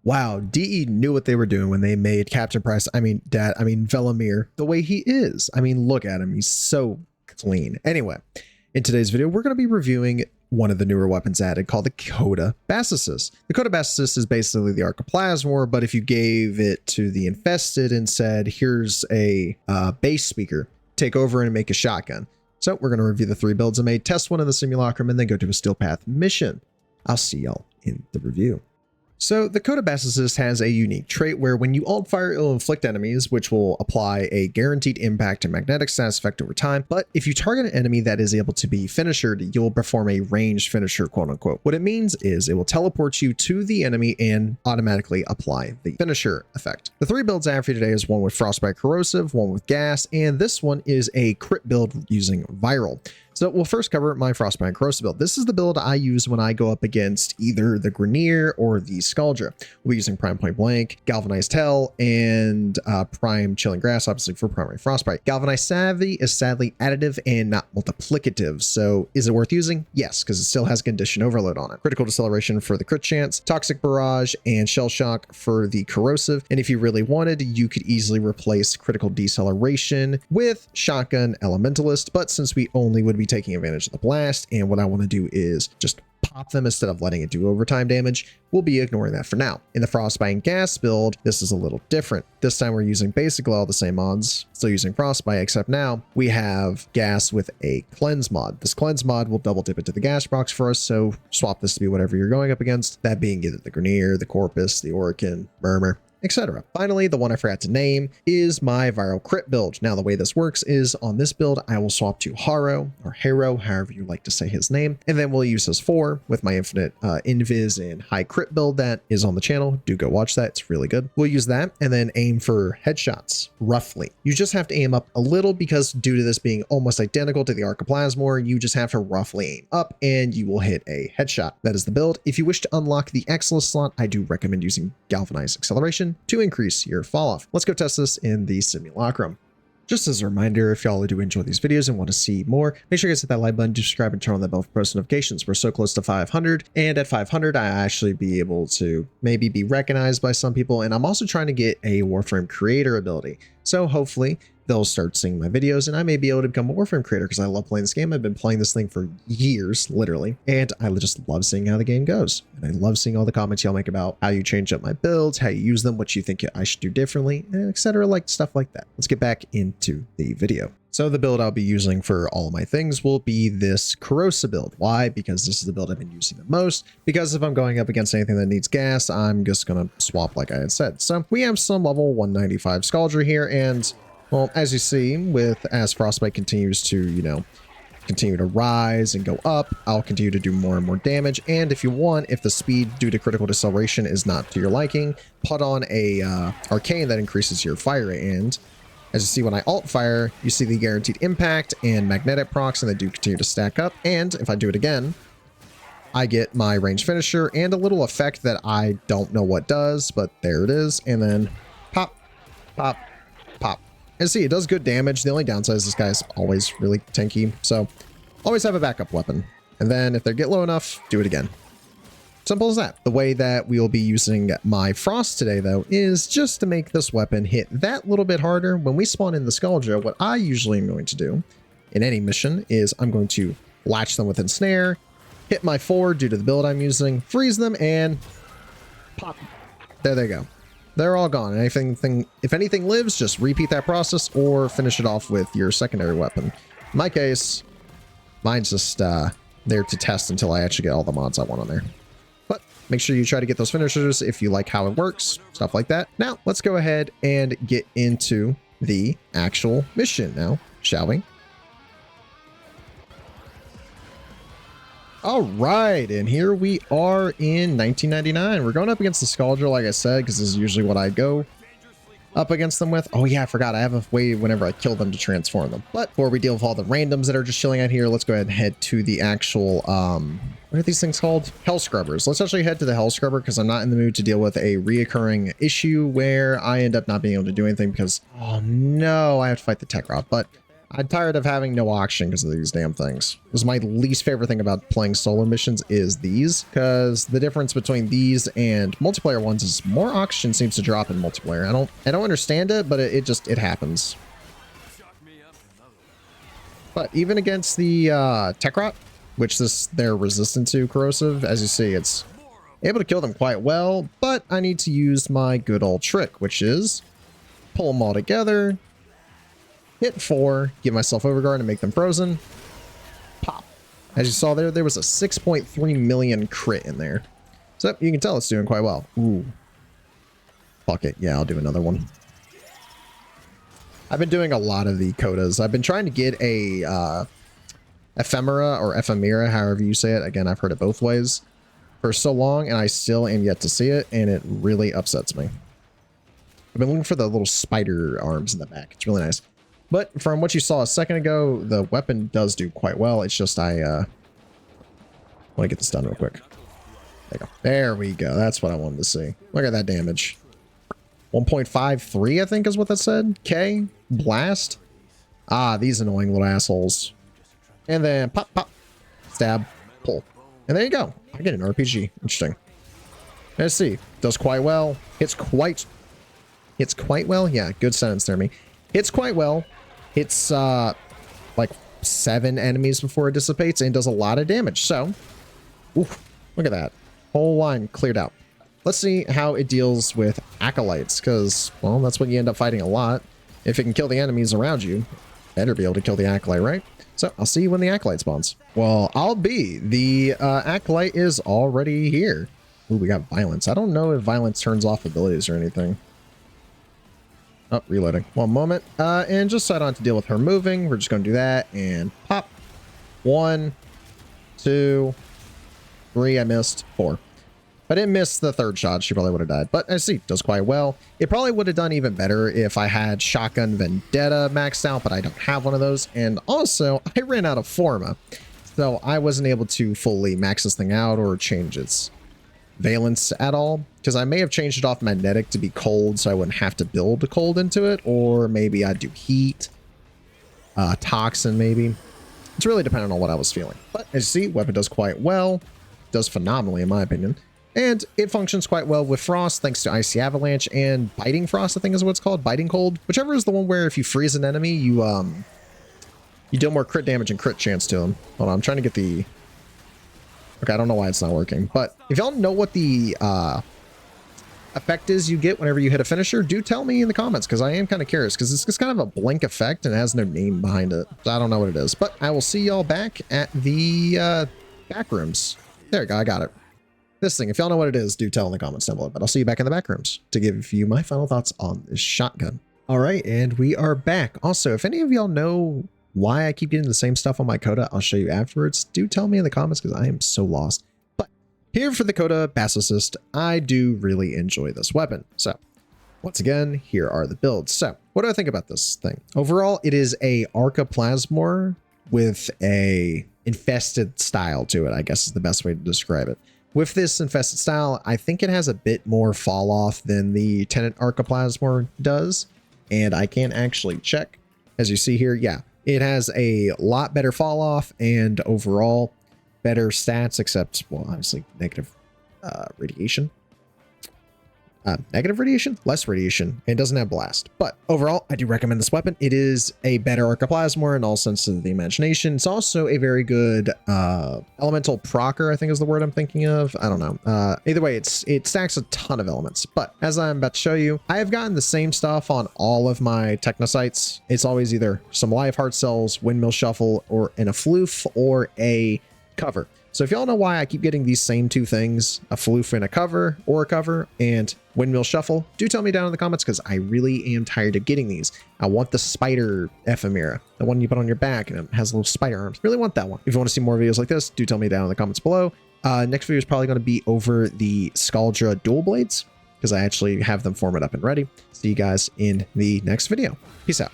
Wow, DE knew what they were doing when they made Captain Price, Velamir, the way he is. I mean, look at him. He's so clean. Anyway, in today's video, we're going to be reviewing one of the newer weapons added called the Coda Bassocyst. The Coda Bassocyst is basically the Arca Plasmor, but if you gave it to the Infested and said, here's a bass speaker, take over and make a shotgun. So we're going to review the 3 builds I made, test one in the simulacrum, and then go to a Steel Path mission. I'll see y'all in the review. So the Coda Bassocyst has a unique trait where when you alt fire, it'll inflict enemies, which will apply a guaranteed impact and magnetic status effect over time. But if you target an enemy that is able to be finishered, you'll perform a ranged finisher, quote unquote. What it means is it will teleport you to the enemy and automatically apply the finisher effect. The 3 builds I have for you today is one with Frostbite Corrosive, one with Gas, and this one is a crit build using Viral. So we'll first cover my Frostbite Corrosive build. This is the build I use when I go up against either the Grineer or the Scaldra. We'll be using Prime Point Blank, Galvanized Hell, and Prime Chilling Grass, obviously for primary Frostbite. Galvanized Savvy is sadly additive and not multiplicative. So is it worth using? Yes, because it still has Condition Overload on it. Critical Deceleration for the crit chance, Toxic Barrage, and Shell Shock for the Corrosive. And if you really wanted, you could easily replace Critical Deceleration with Shotgun Elementalist. But since we only would be taking advantage of the blast, and what I want to do is just pop them instead of letting it do overtime damage, we'll be ignoring that for now. In the Frostbite and Gas build, this is a little different. This time we're using basically all the same mods, still using Frostbite, except now we have Gas with a Cleanse mod. This Cleanse mod will double dip into the Gas box for us, so swap this to be whatever you're going up against, that being either the Grineer, the Corpus, the Orkin, Murmur, etc. Finally, the one I forgot to name is my Viral Crit build. Now, the way this works is on this build, I will swap to Haro or Haro, however you like to say his name, and then we'll use his 4 with my infinite invis and high crit build that is on the channel. Do go watch that. It's really good. We'll use that and then aim for headshots, roughly. You just have to aim up a little because due to this being almost identical to the Arca Plasmor, you just have to roughly aim up and you will hit a headshot. That is the build. If you wish to unlock the Excellence slot, I do recommend using Galvanized Acceleration to increase your fall off. Let's go test this in the simulacrum. Just as a reminder, if y'all do enjoy these videos and want to see more, make sure you guys hit that like button, subscribe, and turn on that bell for post notifications. We're so close to 500, and at 500, I actually be able to maybe be recognized by some people, and I'm also trying to get a Warframe creator ability. So hopefully they'll start seeing my videos and I may be able to become a Warframe creator because I love playing this game. I've been playing this thing for years, literally, and I just love seeing how the game goes. And I love seeing all the comments y'all make about how you change up my builds, how you use them, what you think I should do differently, etc. Like stuff like that. Let's get back into the video. So the build I'll be using for all of my things will be this Corrosive build. Why? Because this is the build I've been using the most. Because if I'm going up against anything that needs gas, I'm just going to swap like I had said. So we have some level 195 Scaldra here, and well, as you see, as Frostbite continues to, continue to rise and go up, I'll continue to do more and more damage. And if you want, if the speed due to critical deceleration is not to your liking, put on a arcane that increases your fire rate. And as you see, when I alt fire, you see the guaranteed impact and magnetic procs, and they do continue to stack up. And if I do it again, I get my range finisher and a little effect that I don't know what does, but there it is. And then pop, pop, pop. And see, it does good damage. The only downside is this guy is always really tanky, so always have a backup weapon. And then if they get low enough, do it again. Simple as that. The way that we will be using my Frost today, though, is just to make this weapon hit that little bit harder. When we spawn in the Scaldra, what I usually am going to do in any mission is I'm going to latch them with Ensnare, hit my 4 due to the build I'm using, freeze them, and pop. There they go. They're all gone. And if anything lives, just repeat that process or finish it off with your secondary weapon. In my case, mine's just there to test until I actually get all the mods I want on there. But make sure you try to get those finishers if you like how it works, stuff like that. Now, let's go ahead and get into the actual mission now, shall we? All right, and here we are in 1999. We're going up against the Scaldra, like I said, because this is usually what I go up against them with. Oh yeah, I forgot. I have a way whenever I kill them to transform them. But before we deal with all the randoms that are just chilling out here, let's go ahead and head to the actual, what are these things called? Hell Scrubbers. Let's actually head to the Hell Scrubber because I'm not in the mood to deal with a reoccurring issue where I end up not being able to do anything because, oh no, I have to fight the Tech Rod. But I'm tired of having no oxygen because of these damn things. This is my least favorite thing about playing solo missions is these, because the difference between these and multiplayer ones is more oxygen seems to drop in multiplayer. I don't understand it, but it just happens. But even against the Tech Rot, which they're resistant to corrosive, as you see, it's able to kill them quite well, but I need to use my good old trick, which is pull them all together, hit 4, give myself overguard and make them frozen, pop. As you saw there was a 6.3 million crit in there. So you can tell it's doing quite well. Ooh. Fuck it. Yeah, I'll do another one. I've been doing a lot of the Codas. I've been trying to get a ephemera or ephemera, however you say it. Again, I've heard it both ways for so long, and I still am yet to see it, and it really upsets me. I've been looking for the little spider arms in the back. It's really nice. But from what you saw a second ago, the weapon does do quite well. It's just I want to get this done real quick. There you go. There we go. That's what I wanted to see. Look at that damage. 1.53, I think is what that said. K. Blast. Ah, these annoying little assholes. And then pop, pop, stab, pull. And there you go. I get an RPG. Interesting. Let's see. Does quite well. Hits quite well. Yeah, good sentence there, me. Hits quite well. Hits like 7 enemies before it dissipates and does a lot of damage. So, oof, look at that. Whole line cleared out. Let's see how it deals with acolytes, because, well, that's what you end up fighting a lot. If it can kill the enemies around you, better be able to kill the acolyte, right? So I'll see you when the acolyte spawns. Well, I'll be. The acolyte is already here. Ooh, we got violence. I don't know if violence turns off abilities or anything. Oh, reloading. One moment. And just so I don't have to deal with her moving, we're just going to do that and pop. 1, 2, 3. I missed 4. If I didn't miss the 3rd shot, she probably would have died. But I see, does quite well. It probably would have done even better if I had Shotgun Vendetta maxed out, but I don't have one of those. And also, I ran out of Forma, so I wasn't able to fully max this thing out or change its valence at all. Because I may have changed it off magnetic to be cold, so I wouldn't have to build cold into it. Or maybe I'd do heat, toxin maybe. It's really dependent on what I was feeling. But as you see, weapon does quite well. Does phenomenally in my opinion. And it functions quite well with Frost, thanks to Icy Avalanche and Biting Frost, I think is what it's called. Biting Cold. Whichever is the one where if you freeze an enemy, you deal more crit damage and crit chance to them. Hold on, I'm trying to get the... Okay, I don't know why it's not working. But if y'all know what the effect is you get whenever you hit a finisher, do tell me in the comments, because I am kind of curious, because it's just kind of a blank effect and it has no name behind it. So I don't know what it is. But I will see y'all back at the back rooms. There we go, I got it. This thing, if y'all know what it is, do tell in the comments down below, but I'll see you back in the back rooms to give you my final thoughts on this shotgun. All right, and we are back. Also, if any of y'all know why I keep getting the same stuff on my Coda, I'll show you afterwards. Do tell me in the comments, because I am so lost. But here for the Coda Bassocyst, I do really enjoy this weapon. So once again, here are the builds. So what do I think about this thing? Overall, it is a Arca Plasmor with a infested style to it, I guess is the best way to describe it. With this infested style, I think it has a bit more fall off than the Tenet Arca Plasmor does. And I can actually check. As you see here, yeah, it has a lot better fall off and overall better stats, except, well, obviously negative radiation. Negative radiation, less radiation, and doesn't have blast. But overall, I do recommend this weapon. It is a better Arca Plasmor in all senses of the imagination. It's also a very good elemental procer, I think is the word I'm thinking of. I don't know. Either way, it stacks a ton of elements. But as I'm about to show you, I have gotten the same stuff on all of my technosites. It's always either some live heart cells, windmill shuffle, or in a floof, or a cover. So if y'all know why I keep getting these same 2 things, a floof and a cover, or a cover, and windmill shuffle, do tell me down in the comments, because I really am tired of getting these. I want the spider ephemera, the one you put on your back and it has little spider arms. Really want that one. If you want to see more videos like this, do tell me down in the comments below. Next video is probably going to be over the Scaldra dual blades, because I actually have them formatted up and ready. See you guys in the next video. Peace out.